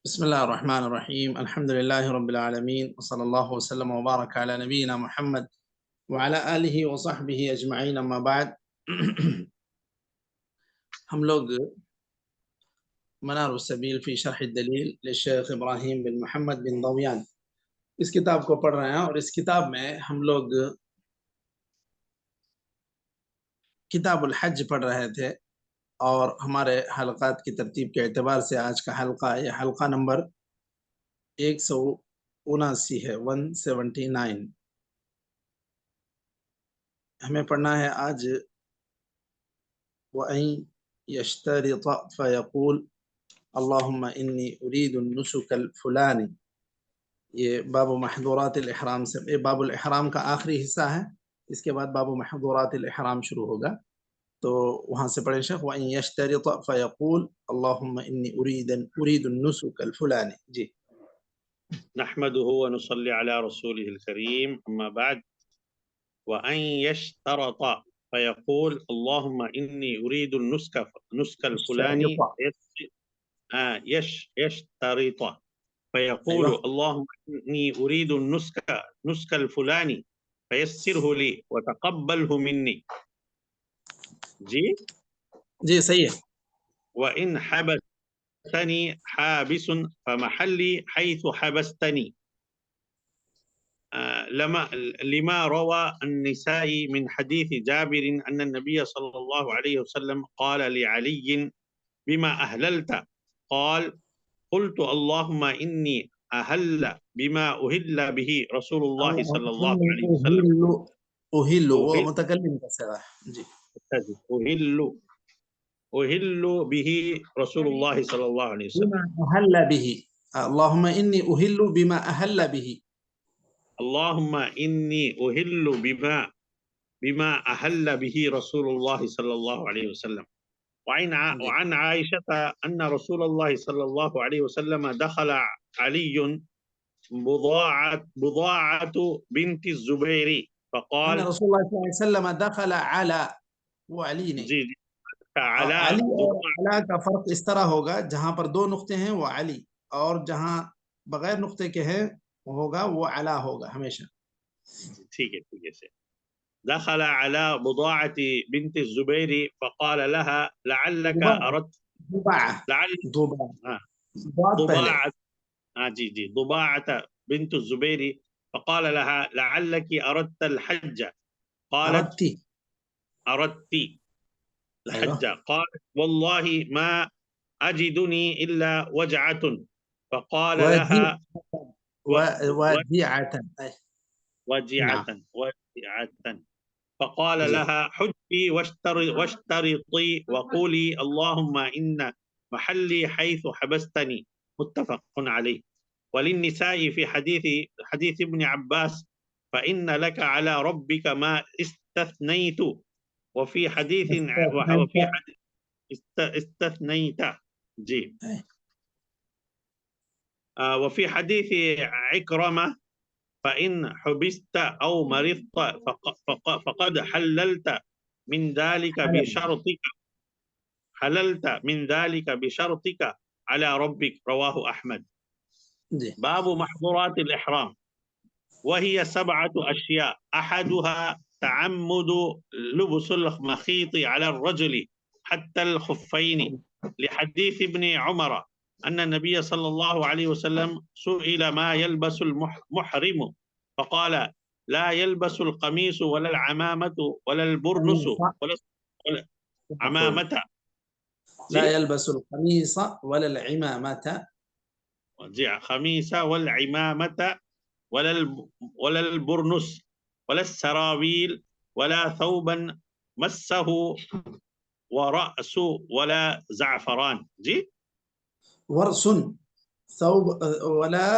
بسم الله الرحمن الرحيم. الحمد لله رب العالمين، وصلى الله وسلم وبارك على نبينا محمد وعلى آله وصحبه أجمعين. أما بعد ہم لوگ منار السبیل فی شرح الدلیل للشیخ ابراہیم بن محمد بن ضویان اس کتاب کو پڑھ رہے ہیں، اور اس کتاب میں ہم لوگ کتاب الحج پڑھ رہے تھے، اور ہمارے حلقات کی ترتیب کے اعتبار سے آج کا حلقہ یہ حلقہ نمبر 179 ہے، 179۔ ہمیں پڑھنا ہے آج وَأَن يَشْتَرِطَ فَيَقُولُ اللَّهُمَّ إِنِّي أُرِيدُ النُّسُكَ الْفُلَانِ۔ یہ باب محظورات الاحرام سے، یہ باب الاحرام کا آخری حصہ ہے، اس کے بعد باب محظورات الاحرام شروع ہوگا، تو وہاں سے پڑھیں شیخ وَأَن يَشْتَرِطَ فَيَقُولُ اللَّهُمَّ إِنِّي أُرِيدُ النُّسُكَ الْفُلَانِ۔ جی نحمده ونصلي على رسوله الكريم، أما بعد. وأن يشترط فيقول اللهم إني أريد النسك الفلاني. يشترط فيقول اللهم إني أريد النسك الفلاني فيسره لي وتقبله مني. جی صحیح ہے۔ وإن حبستني حابس فمحلي حيث حبستني. لما روى النسائي من حديث جابر أن النبي صلى الله عليه وسلم قال لعلي بما أهللت؟ قال قلت اللهم إني أهل بما أهل به رسول الله صلى الله عليه وسلم. أهل وہ متکلم کا صیغہ ہے۔ جی أهل به رسول الله صلى الله عليه وسلم. بما أهل به، اللهم إني أهل بما أهل به. اللهم إني أهل بما أهل به رسول الله صلى الله عليه وسلم. وعن عائشة أن رسول الله صلى الله عليه وسلم دخل علي بضاعة بنت الزبير فقال أن رسول الله صلى الله عليه وسلم دخل على وعلي نے علی اور علا کا فرق اس طرح ہوگا، جہاں پر دو نقطے ہیں وہ علی، اور جہاں بغیر نقطے کے ہیں ہوگا وہ علا ہوگا ہمیشہ۔ ٹھیک ہے سے دخل على بضاعة بنت الزبير فقال لها لعلك أردت ضباعة بنت الزبير فقال لها لعلك أردت الحج؟ قالت أردت الحج. قالت والله ما أجدني إلا وجعة. فقال لها وجعة. فقال لها حجي واشترطي وقولي اللهم إن محلي حيث حبستني. متفق عليه. وللنساء في حديث ابن عباس فإن لك على ربك ما استثنيت. وفي حديث استثنيت. جی وفي حديث عكرمة فإن حبست أو مرضت فقد حللت من ذلك بشرطك على ربك. رواه أحمد. باب محظورات الإحرام، وهي 7 أشياء. أحدها تعمد لبس المخيط على الرجل حتى الخفين، لحديث ابن عمر أن النبي صلى الله عليه وسلم سئل ما يلبس المحرم فقال لا يلبس القميص ولا العمامة ولا البرنس ولا العمامة. لا يلبس القميص ولا العمامة. خميس والعمامة ولا البرنس ولا السراويل ولا ثوبا مسه ورأس ولا زعفران. جي ورس ثوب ولا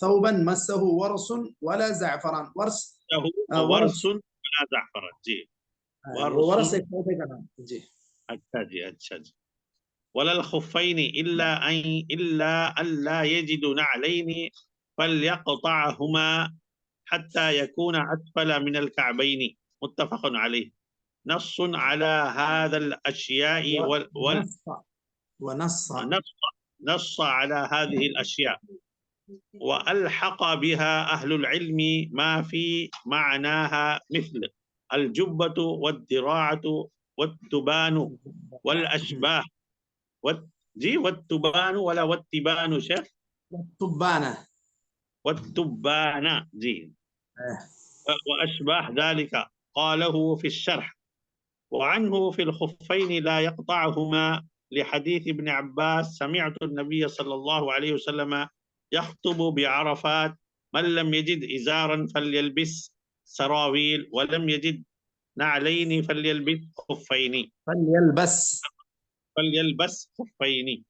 ثوبا مسه ورس ولا زعفران. ورس ولا زعفران. جی ورس ایک پودے کا نام. جی اچھا جی. ولا الخفين إلا أن لا يجد نعلين فليقطعهما حتى يكون أسفل من الكعبين. متفق عليه. نص على هذا الأشياء ونص نص على هذه الأشياء وألحق بها أهل العلم ما في معناها مثل الجبة والذراعة والتبان والأشباه والتبان ولا والتبان شيخ تبانة. والتبان وأشباه ذلك قاله في الشرح. وعنه في الخفين لا يقطعهما لحديث ابن عباس سمعت النبي صلى الله عليه وسلم يخطب بعرفات من لم يجد إزارا فليلبس سراويل ولم يجد نعلين فليلبس خفين خفين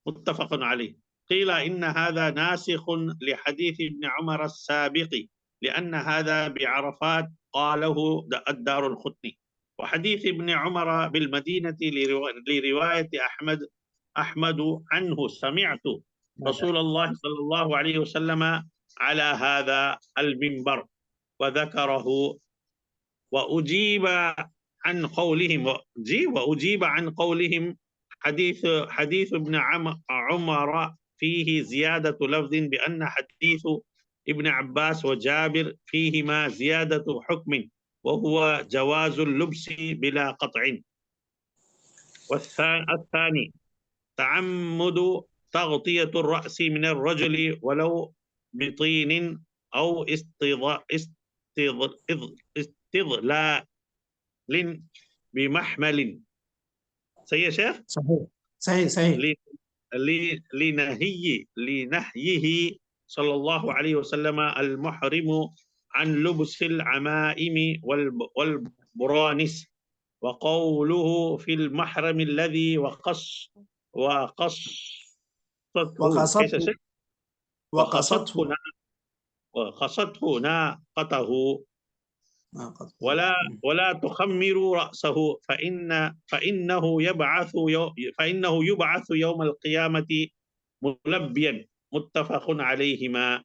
متفق عليه. قيل إن هذا ناسخ لحديث ابن عمر السابق لأن هذا بعرفات قاله الدار القطني. وحديث ابن عمر بالمدينة لرواية أحمد عنه سمعت رسول الله صلى الله عليه وسلم على هذا المنبر وذكره وأجيب عن قولهم حديث ابن عمر فيه زيادة لفظ بأن حديث ابن عباس وجابر فيهما زيادة حكم وهو جواز اللبس بلا قطع. والثاني تعمد تغطية الرأس من الرجل ولو بطين أو استظلال بمحمل. صحيح يا شيخ؟ صحيح. لنهيه صلى الله عليه وسلم المحرم عن لبس العمائم والبرانس. وقوله في المحرم الذي وقصته ناقته ولا تخمروا رأسه فإنه يبعث يوم القيامة ملبيا. متفق عليهما.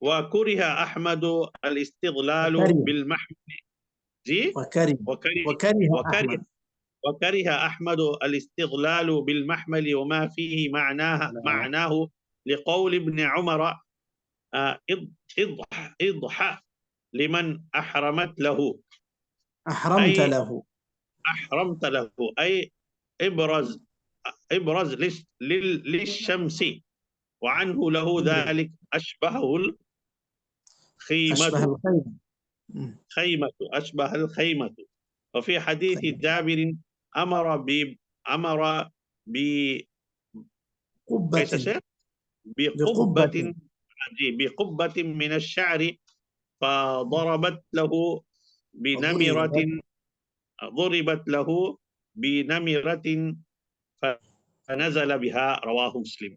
وكره أحمد الاستظلال بالمحمل وكره أحمد الاستظلال بالمحمل وما فيه معناه لقول ابن عمر اضح لمن أحرمت له أي ابرز للشمس وعنه له ذلك أشبه الخيمة. وفي حديث جابر أمر بقبة من الشعر فضربت له بنمرة فنزل بها. رواه مسلم.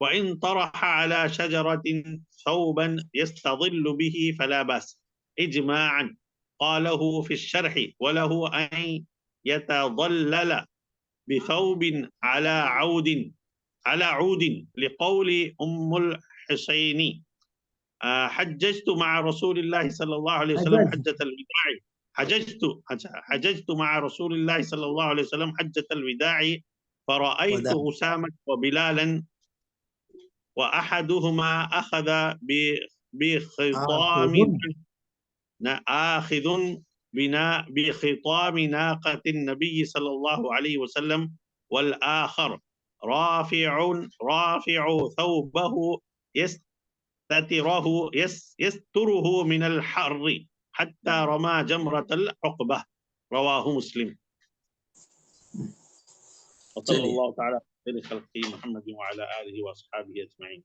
وإن طرح على شجرة ثوبا يستظل به فلا بأس إجماعا. قاله في الشرح وله أن يتظلل بثوب على عود لقول أم الحسين حججت مع رسول الله صلى الله عليه وسلم حجة الوداع حججت مع رسول الله صلى الله عليه وسلم حجة الوداع فرأيت أسامة وبلالا وأحدهما أخذ بخطام ناقة النبي صلى الله عليه وسلم والآخر رافع ثوبه يستره من الحر حتى رمى جمرة العقبة. رواه مسلم. وصلى الله تعالى على خير خلقه محمد وعلى آله وأصحابه أجمعين.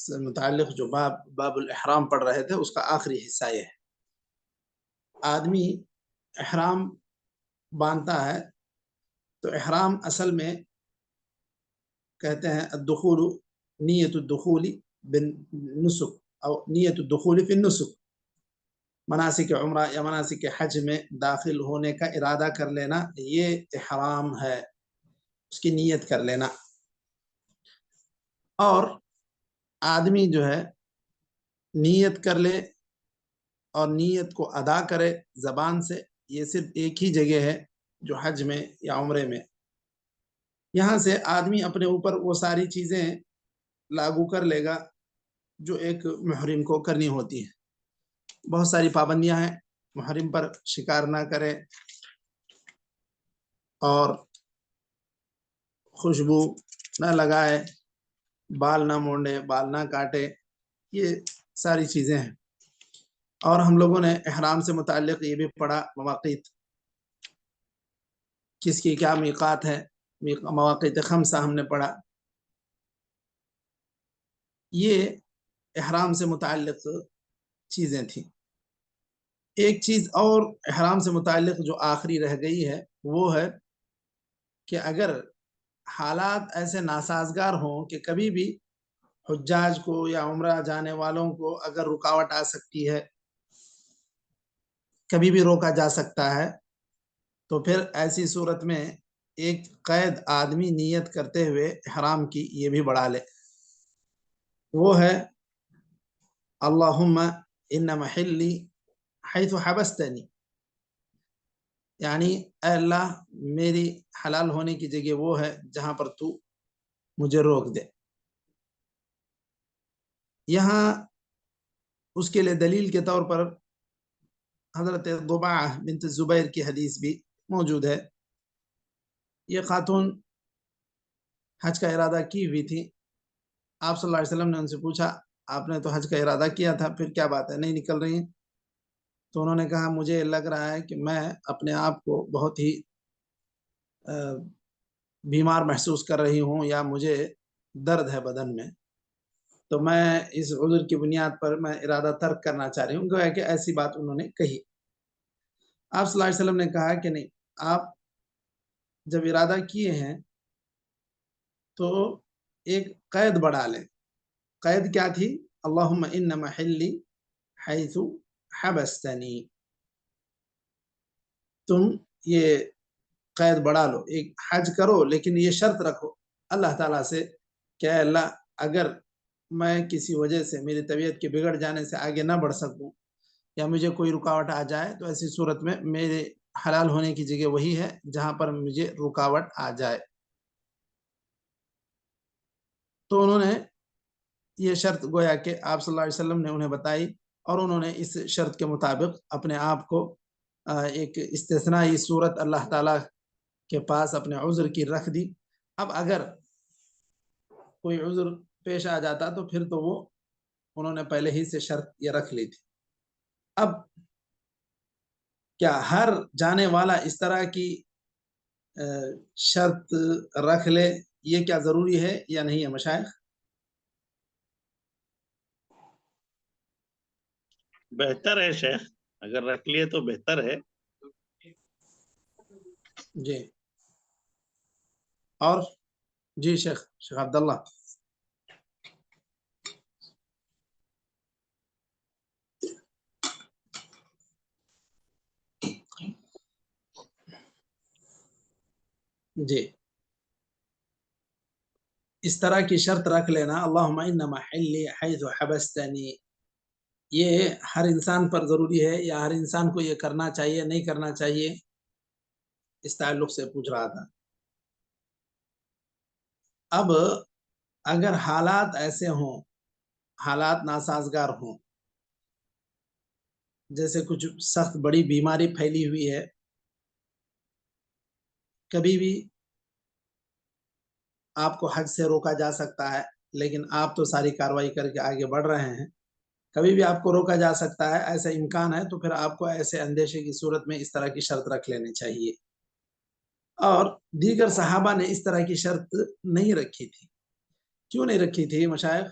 سے متعلق جو باب الاحرام پڑھ رہے تھے اس کا آخری حصہ یہ ہے. آدمی احرام باندھتا ہے تو احرام اصل میں کہتے ہیں الدخول نیت الدخول بالنسک او نیت الدخول فی النسک، مناسک عمرہ یا مناسک حج میں داخل ہونے کا ارادہ کر لینا، یہ احرام ہے، اس کی نیت کر لینا. اور آدمی جو ہے نیت کر لے اور نیت کو ادا کرے زبان سے، یہ صرف ایک ہی جگہ ہے جو حج میں یا عمرے میں. یہاں سے آدمی اپنے اوپر وہ ساری چیزیں لاگو کر لے گا جو ایک محرم کو کرنی ہوتی ہے. بہت ساری پابندیاں ہیں. محرم پر شکار نہ کرے اور خوشبو نہ لگائے، بال نہ مونڈے، بال نہ کاٹے، یہ ساری چیزیں ہیں. اور ہم لوگوں نے احرام سے متعلق یہ بھی پڑھا مواقیت، کس کی کیا میقات ہے، مواقیت خمسہ ہم نے پڑھا. یہ احرام سے متعلق چیزیں تھیں. ایک چیز اور احرام سے متعلق جو آخری رہ گئی ہے وہ ہے کہ اگر حالات ایسے ناسازگار ہوں کہ کبھی بھی حجاج کو یا عمرہ جانے والوں کو اگر رکاوٹ آ سکتی ہے، کبھی بھی روکا جا سکتا ہے، تو پھر ایسی صورت میں ایک قید آدمی نیت کرتے ہوئے احرام کی یہ بھی بڑھا لے. وہ ہے اللہم ان محلی حیث حبستنی، یعنی اے اللہ میری حلال ہونے کی جگہ وہ ہے جہاں پر تو مجھے روک دے. یہاں اس کے لیے دلیل کے طور پر حضرت ضباعہ بنت زبیر کی حدیث بھی موجود ہے. یہ خاتون حج کا ارادہ کی ہوئی تھی. آپ صلی اللہ علیہ وسلم نے ان سے پوچھا آپ نے تو حج کا ارادہ کیا تھا، پھر کیا بات ہے نہیں نکل رہی ہیں؟ تو انہوں نے کہا مجھے لگ رہا ہے کہ میں اپنے آپ کو بہت ہی بیمار محسوس کر رہی ہوں یا مجھے درد ہے بدن میں، تو میں اس عذر کی بنیاد پر میں ارادہ ترک کرنا چاہ رہی ہوں. گویا کہ ایسی بات انہوں نے کہی. آپ صلی اللہ علیہ وسلم نے کہا کہ نہیں، آپ جب ارادہ کیے ہیں تو ایک قید بڑھا لیں. قید کیا تھی؟ اللہم ان محلی حیث حبستنی. تم یہ قید بڑھا لو، ایک حج کرو لیکن یہ شرط رکھو اللہ تعالیٰ سے کہ اے اللہ اگر میں کسی وجہ سے میری طبیعت کے بگڑ جانے سے آگے نہ بڑھ سکوں یا مجھے کوئی رکاوٹ آ جائے تو ایسی صورت میں میرے حلال ہونے کی جگہ وہی ہے جہاں پر مجھے رکاوٹ آ جائے. تو انہوں نے یہ شرط گویا کہ آپ صلی اللہ علیہ وسلم نے انہیں بتائی اور انہوں نے اس شرط کے مطابق اپنے آپ کو ایک استثنائی صورت اللہ تعالیٰ کے پاس اپنے عذر کی رکھ دی. اب اگر کوئی عذر پیش آ جاتا تو پھر تو وہ انہوں نے پہلے ہی سے شرط یہ رکھ لی تھی. اب کیا ہر جانے والا اس طرح کی شرط رکھ لے، یہ کیا ضروری ہے یا نہیں ہے مشائخ؟ بہتر ہے شیخ، اگر رکھ لیے تو بہتر ہے. جی اور جی شیخ عبداللہ. جی اس طرح کی شرط رکھ لینا اللہم ان محلی حیث حبستنی، یہ ہر انسان پر ضروری ہے یا ہر انسان کو یہ کرنا چاہیے نہیں کرنا چاہیے، اس تعلق سے پوچھ رہا تھا. اب اگر حالات ایسے ہوں، حالات ناسازگار ہوں، جیسے کچھ سخت بڑی بیماری پھیلی ہوئی ہے، کبھی بھی آپ کو حج سے روکا جا سکتا ہے لیکن آپ تو ساری کارروائی کر کے آگے بڑھ رہے ہیں، کبھی بھی آپ کو روکا جا سکتا ہے، ایسا امکان ہے، تو پھر آپ کو ایسے اندیشے کی صورت میں اس طرح کی شرط رکھ لینی چاہیے. اور دیگر صحابہ نے اس طرح کی شرط نہیں رکھی تھی. کیوں نہیں رکھی تھی مشائخ؟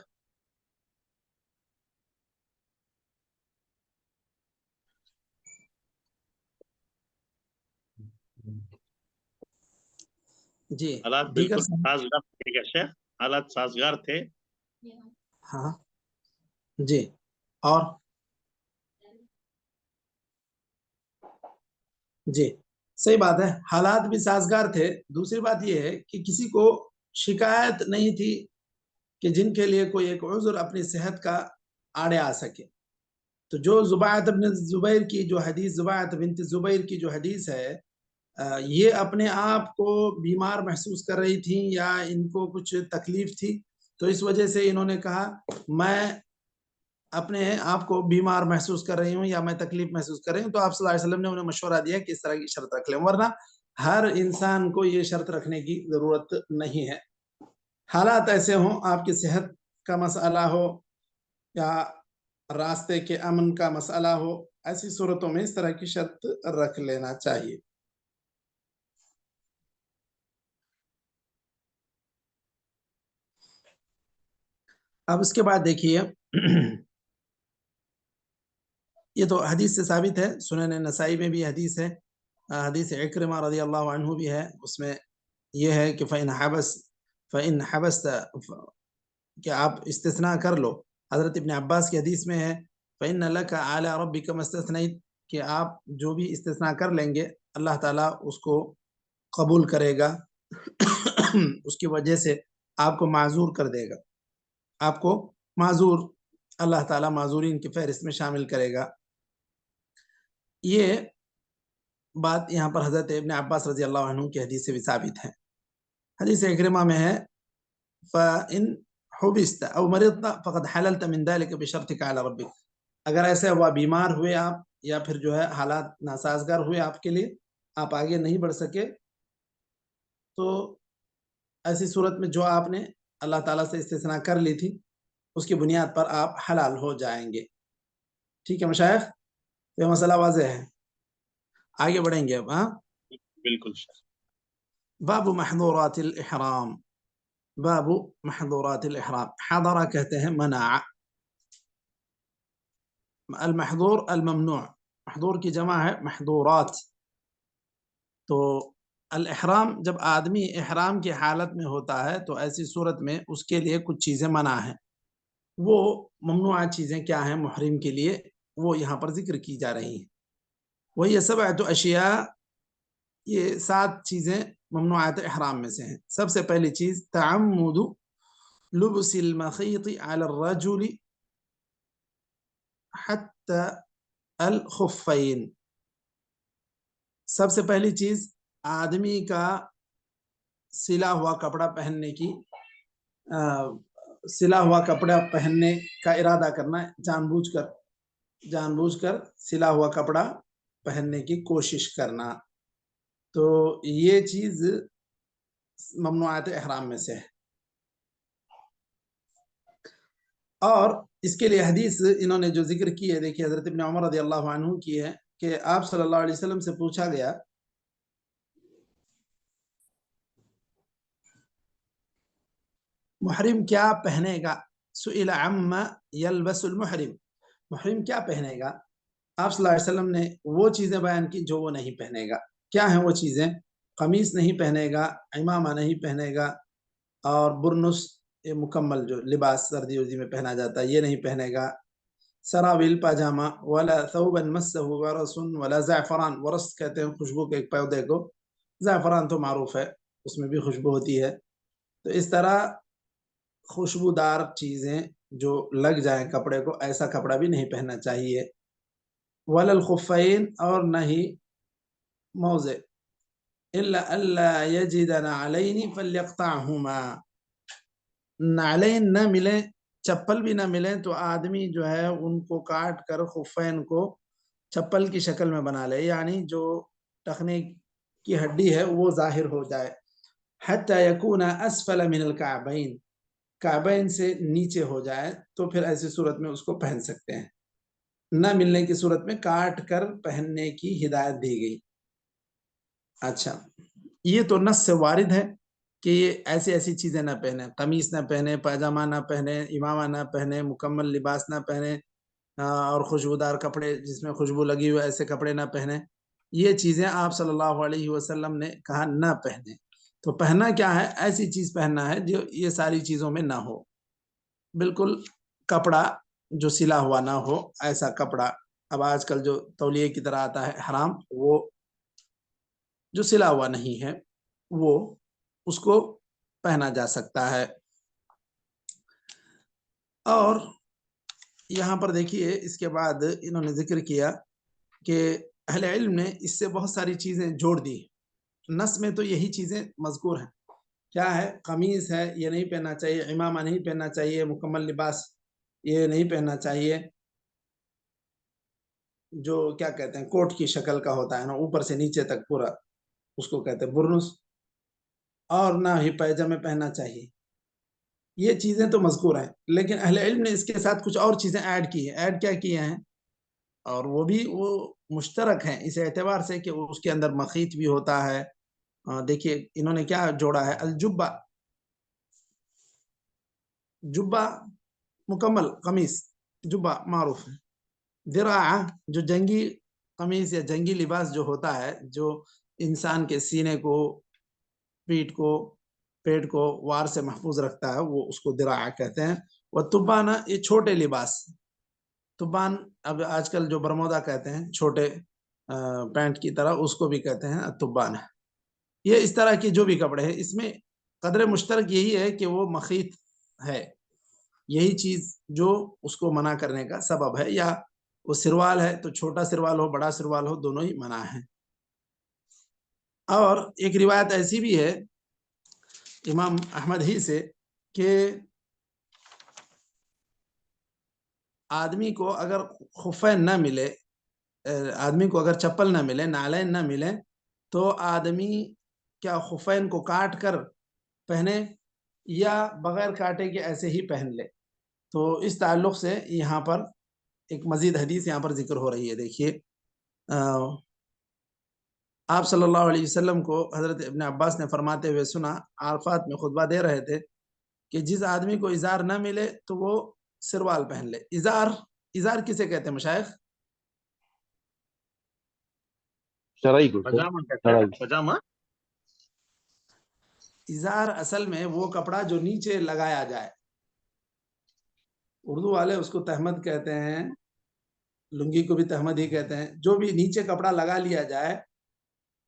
جی حالات دیگر بالکل سازگار تھے کیا شیخ؟ حالات سازگار تھے؟ ہاں جی اور جی صحیح بات ہے، حالات بھی سازگار تھے. دوسری بات یہ ہے کہ کسی کو شکایت نہیں تھی کہ جن کے لیے کوئی ایک عذر اپنی صحت کا آڑے آ سکے. تو جو زبیعۃ بن زبیر کی جو حدیث، زبیعۃ بنت زبیر کی جو حدیث ہے، یہ اپنے آپ کو بیمار محسوس کر رہی تھی یا ان کو کچھ تکلیف تھی، تو اس وجہ سے انہوں نے کہا میں اپنے آپ کو بیمار محسوس کر رہی ہوں یا میں تکلیف محسوس کر رہی ہوں. تو آپ صلی اللہ علیہ وسلم نے انہیں مشورہ دیا کہ اس طرح کی شرط رکھ لیں، ورنہ ہر انسان کو یہ شرط رکھنے کی ضرورت نہیں ہے. حالات ایسے ہوں، آپ کی صحت کا مسئلہ ہو یا راستے کے امن کا مسئلہ ہو، ایسی صورتوں میں اس طرح کی شرط رکھ لینا چاہیے. اب اس کے بعد دیکھیے، یہ تو حدیث سے ثابت ہے، سنن نسائی میں بھی حدیث ہے، حدیث عکرمہ رضی اللہ عنہ بھی ہے. اس میں یہ ہے کہ فَإِنْ حَبَسْتَ کہ آپ استثناء کر لو. حضرت ابن عباس کی حدیث میں ہے فَإِنَّ لَكَ عَلَىٰ رَبِّكَ مَا اسْتَثْنَيْتَ کہ آپ جو بھی استثناء کر لیں گے اللہ تعالیٰ اس کو قبول کرے گا، اس کی وجہ سے آپ کو معذور کر دے گا، آپ کو معذور، اللہ تعالیٰ معذورین کی فہرست میں شامل کرے گا. یہ بات یہاں پر حضرت ابن عباس رضی اللہ عنہ کی حدیث سے بھی ثابت ہے. حدیث عکرمہ میں ہے فَإِنْ حُبِسْتَ أَوْ مَرِضْتَ فَقَدْ حَلَلْتَ مِنْ ذَلِكَ بِشَرْطِكَ عَلَى رَبِّكَ. اگر ایسے ہوا بیمار ہوئے آپ یا پھر جو ہے حالات ناسازگار ہوئے آپ کے لیے، آپ آگے نہیں بڑھ سکے، تو ایسی صورت میں جو آپ نے اللہ تعالیٰ سے استثناء کر لی تھی اس کی بنیاد پر آپ حلال ہو جائیں گے. ٹھیک ہے مشائخ، یہ مسئلہ واضح ہے. آگے بڑھیں گے اب. ہاں بالکل شیخ. باب محظورات الاحرام. باب محظورات الاحرام. حضرہ کہتے ہیں منع. المحظور الممنوع، محظور کی جمع ہے محظورات. تو الاحرام جب آدمی احرام کی حالت میں ہوتا ہے تو ایسی صورت میں اس کے لیے کچھ چیزیں منع ہیں. وہ ممنوعہ چیزیں کیا ہیں محرم کے لیے، وہ یہاں پر ذکر کی جا رہی ہیں. وہی سبعۃ اشیاء، یہ 7 چیزیں ممنوعات احرام میں سے ہیں. سب سے پہلی چیز تعمد لبس المخيط على الرجل حتى الخفين. سب سے پہلی چیز آدمی کا سلا ہوا کپڑا پہننے کی، سلا ہوا کپڑا پہننے کا ارادہ کرنا، جان بوجھ کر سلا ہوا کپڑا پہننے کی کوشش کرنا. تو یہ چیز ممنوعات احرام میں سے ہے. اور اس کے لیے حدیث انہوں نے جو ذکر کی ہے، دیکھیے حضرت ابن عمر رضی اللہ عنہ کی ہے کہ آپ صلی اللہ علیہ وسلم سے پوچھا گیا محرم کیا پہنے گا. سئل عما یلبس المحرم، محرم کیا پہنے گا. آپ صلی اللہ علیہ وسلم نے وہ چیزیں بیان کی جو وہ نہیں پہنے گا. کیا ہیں وہ چیزیں؟ قمیص نہیں پہنے گا، عمامہ نہیں پہنے گا، اور برنس یہ مکمل جو لباس سردی وردی میں پہنا جاتا ہے یہ نہیں پہنے گا. سراویل پاجامہ، ولا ثوبا مسه ورس ولا زعفران. ورس کہتے ہیں خوشبو کے ایک پودے کو، زعفران تو معروف ہے اس میں بھی خوشبو ہوتی ہے. تو اس طرح خوشبودار چیزیں جو لگ جائیں کپڑے کو، ایسا کپڑا بھی نہیں پہننا چاہیے. ولا الخفین، اور نہ ہی موزے. الا الا یجد نعلین فلیقطعهما. نعلین نہ ملیں، چپل بھی نہ ملیں تو آدمی جو ہے ان کو کاٹ کر خفین کو چپل کی شکل میں بنا لے، یعنی جو ٹخنے کی ہڈی ہے وہ ظاہر ہو جائے. حتی یکون اسفل من الکعبین، کعبین سے نیچے ہو جائے تو پھر ایسی صورت میں اس کو پہن سکتے ہیں. نہ ملنے کی صورت میں کاٹ کر پہننے کی ہدایت دی گئی. اچھا، یہ تو نص سے وارد ہے کہ یہ ایسی ایسی چیزیں نہ پہنے، قمیص نہ پہنے، پاجامہ نہ پہنے، امامہ نہ پہنے، مکمل لباس نہ پہنے، اور خوشبودار کپڑے جس میں خوشبو لگی ہوئی ایسے کپڑے نہ پہنے. یہ چیزیں آپ صلی اللہ علیہ وسلم نے کہا نہ پہنے. تو پہننا کیا ہے؟ ایسی چیز پہننا ہے جو یہ ساری چیزوں میں نہ ہو، بالکل کپڑا جو سلا ہوا نہ ہو، ایسا کپڑا۔ اب آج کل جو تولیے کی طرح آتا ہے حرام، وہ جو سلا ہوا نہیں ہے وہ اس کو پہنا جا سکتا ہے۔ اور یہاں پر دیکھیے اس کے بعد انہوں نے ذکر کیا کہ اہل علم نے اس سے بہت ساری چیزیں جوڑ دی۔ نص میں تو یہی چیزیں مذکور ہیں، کیا ہے؟ قمیص ہے یہ نہیں پہننا چاہیے، امامہ نہیں پہننا چاہیے، مکمل لباس یہ نہیں پہننا چاہیے، جو کیا کہتے ہیں کوٹ کی شکل کا ہوتا ہے نا، اوپر سے نیچے تک پورا، اس کو کہتے ہیں برنس، اور نہ ہی پیجامے پہننا چاہیے۔ یہ چیزیں تو مذکور ہیں، لیکن اہل علم نے اس کے ساتھ کچھ اور چیزیں ایڈ کی ہیں۔ ایڈ کیا کیے ہیں؟ اور وہ بھی وہ مشترک ہیں اس اعتبار سے کہ اس کے اندر مخیط بھی ہوتا ہے۔ دیکھیے انہوں نے کیا جوڑا ہے؟ الجبہ، جبہ مکمل قمیص، جبہ معروف ہے۔ ذراع جو جنگی قمیص یا جنگی لباس جو ہوتا ہے، جو انسان کے سینے کو، پیٹ کو، پیٹ کو وار سے محفوظ رکھتا ہے، وہ اس کو ذراع کہتے ہیں۔ وہ تبانہ یہ چھوٹے لباس، تبان اب آج کل جو برمودا کہتے ہیں چھوٹے پینٹ کی طرح، اس کو بھی کہتے ہیں تبان ہے۔ یہ اس طرح کے جو بھی کپڑے ہیں، اس میں قدر مشترک یہی ہے کہ وہ مخیط ہے، یہی چیز جو اس کو منع کرنے کا سبب ہے۔ یا وہ سروال ہے تو چھوٹا سروال ہو بڑا سروال ہو، دونوں ہی منع ہے۔ اور ایک روایت ایسی بھی ہے امام احمد ہی سے کہ آدمی کو اگر خفین نہ ملے، آدمی کو اگر چپل نہ ملے، نعلین نہ ملے، تو آدمی کیا خفین کو کاٹ کر پہنے یا بغیر کاٹے کے ایسے ہی پہن لے۔ تو اس تعلق سے یہاں پر ایک مزید حدیث یہاں پر ذکر ہو رہی ہے۔ دیکھیے آپ صلی اللہ علیہ وسلم کو حضرت ابن عباس نے فرماتے ہوئے سنا، عرفات میں خطبہ دے رہے تھے، کہ جس آدمی کو ازار نہ ملے تو وہ سروال پہن لے۔ ازار کسے کہتے ہیں مشائخ؟ شرعی کو پجامہ کہتے ہیں، پجامہ۔ ازار اصل میں وہ کپڑا جو نیچے لگایا جائے، اردو والے اس کو تہمد کہتے ہیں، لنگی کو بھی تہمد ہی کہتے ہیں، جو بھی نیچے کپڑا لگا لیا جائے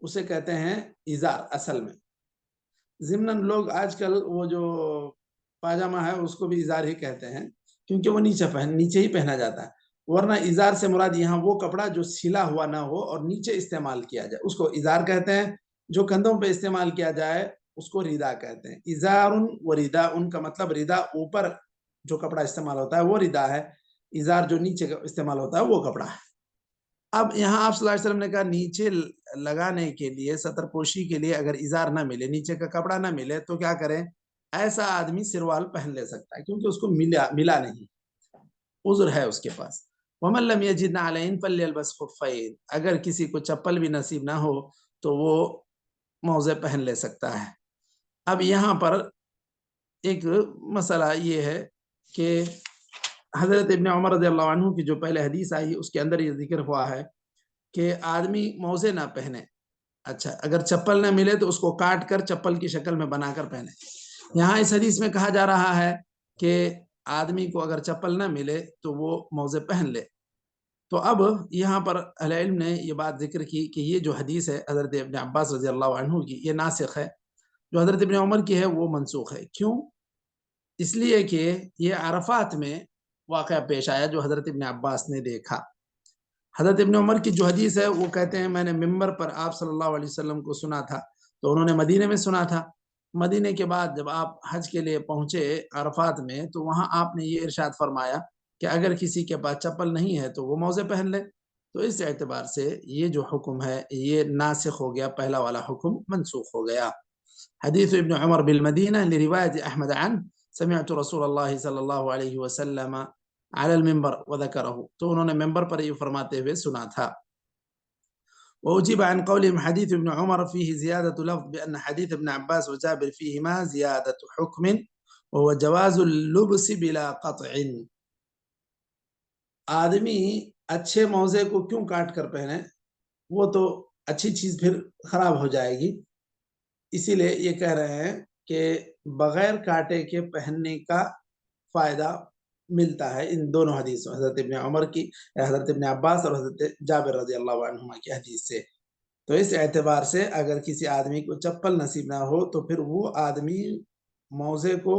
اسے کہتے ہیں ازار اصل میں۔ ضمناً لوگ آج کل وہ جو پاجامہ ہے اس کو بھی ازار ہی کہتے ہیں، کیونکہ وہ نیچے ہی پہنا جاتا ہے، ورنہ ازار سے مراد یہاں وہ کپڑا جو سلا ہوا نہ ہو اور نیچے استعمال کیا جائے اس کو ازار کہتے ہیں۔ جو کندھوں پہ استعمال کیا جائے اس کو ریدا کہتے ہیں۔ ازار و ریدا، ان کا مطلب ریدا اوپر جو کپڑا استعمال ہوتا ہے وہ ریدا ہے، ازار جو نیچے استعمال ہوتا ہے وہ کپڑا ہے۔ اب یہاں آپ صلی اللہ علیہ وسلم نے کہا نیچے لگانے کے لیے، سطر پوشی کے لیے اگر ازار نہ ملے، نیچے کا کپڑا نہ ملے تو کیا کریں؟ ایسا آدمی سروال پہن لے سکتا ہے، کیونکہ اس کو ملا نہیں، عذر ہے اس کے پاس۔ وَمَن لَّمْ يَجِدْ نَعْلَيْنِ فَلْيَلْبَسْ خُفَّيْنِ، اگر کسی کو چپل بھی نصیب نہ ہو تو وہ موزے پہن لے سکتا ہے۔ اب یہاں پر ایک مسئلہ یہ ہے کہ حضرت ابن عمر رضی اللہ عنہ کی جو پہلے حدیث آئی اس کے اندر یہ ذکر ہوا ہے کہ آدمی موزے نہ پہنے، اچھا اگر چپل نہ ملے تو اس کو کاٹ کر چپل کی شکل میں بنا کر پہنے۔ یہاں اس حدیث میں کہا جا رہا ہے کہ آدمی کو اگر چپل نہ ملے تو وہ موزے پہن لے۔ تو اب یہاں پر اہل علم نے یہ بات ذکر کی کہ یہ جو حدیث ہے حضرت ابن عباس رضی اللہ عنہ کی، یہ ناسخ ہے، جو حضرت ابن عمر کی ہے وہ منسوخ ہے۔ کیوں؟ اس لیے کہ یہ عرفات میں واقعہ پیش آیا جو حضرت ابن عباس نے دیکھا۔ حضرت ابن عمر کی جو حدیث ہے وہ کہتے ہیں میں نے ممبر پر آپ صلی اللہ علیہ وسلم کو سنا تھا، تو انہوں نے مدینے میں سنا تھا۔ مدینے کے بعد جب آپ حج کے لیے پہنچے عرفات میں تو وہاں آپ نے یہ ارشاد فرمایا کہ اگر کسی کے پاس چپل نہیں ہے تو وہ موزے پہن لے۔ تو اس اعتبار سے یہ جو حکم ہے یہ ناسخ ہو گیا، پہلا والا حکم منسوخ ہو گیا۔ حدیث ابن عمر بالمدینہ لروایت احمد عنہ سمعت رسول اللہ صلی اللہ علیہ وسلم علی المنبر وذکرہ، تو انہوں نے ممبر پر یہ فرماتے ہوئے سنا تھا۔ وأجيب عن قولهم حديث ابن عمر فيه زيادة لفظ بأن حديث ابن عباس وجابر فيهما زيادة حكم وهو جواز اللبس بلا قطع۔ آدمی اچھے موزے کو کیوں کاٹ کر پہنے؟ وہ تو اچھی چیز پھر خراب ہو جائے گی، اسی لیے یہ کہہ رہے ہیں کہ بغیر کاٹے کے پہننے کا فائدہ ملتا ہے ان دونوں حدیثوں، حضرت ابن عمر کی، حضرت ابن عباس اور حضرت جابر رضی اللہ عنہما کی حدیث سے۔ تو اس اعتبار سے اگر کسی آدمی کو چپل نصیب نہ ہو تو پھر وہ آدمی موزے کو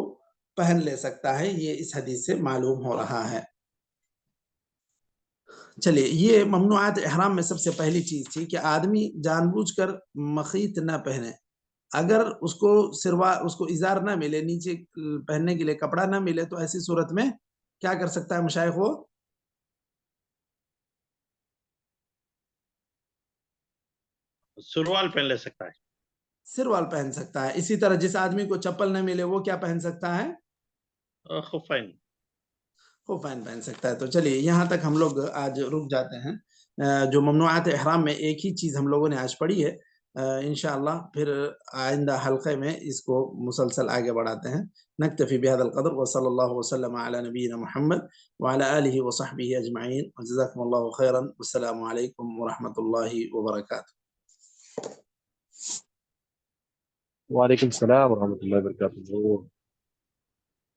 پہن لے سکتا ہے، یہ اس حدیث سے معلوم ہو رہا ہے۔ چلیے، یہ ممنوعات احرام میں سب سے پہلی چیز تھی کہ آدمی جان بوجھ کر مخیط نہ پہنے۔ اگر اس کو ازار نہ ملے، نیچے پہننے کے لیے کپڑا نہ ملے، تو ایسی صورت میں کیا کر سکتا ہے مشائخ؟ وہ سروال پہن لے سکتا ہے، سروال پہن سکتا ہے۔ اسی طرح جس آدمی کو چپل نہ ملے وہ کیا پہن سکتا ہے؟ خفین۔ خفین پہن سکتا ہے۔ تو چلیے یہاں تک ہم لوگ آج رک جاتے ہیں۔ جو ممنوعات احرام میں ایک ہی چیز ہم لوگوں نے آج پڑھی ہے، انشاءاللہ پھر آئندہ حلقے میں اس کو مسلسل آگے بڑھاتے ہیں۔ نکتفی بهذا القدر وصلی اللہ وسلم علی نبینا محمد وعلی آلہ وصحبہ اجمعین، وجزاکم اللہ خیرا، والسلام علیکم ورحمۃ اللہ وبرکاتہ۔ وعلیکم السلام ورحمۃ اللہ وبرکاتہ۔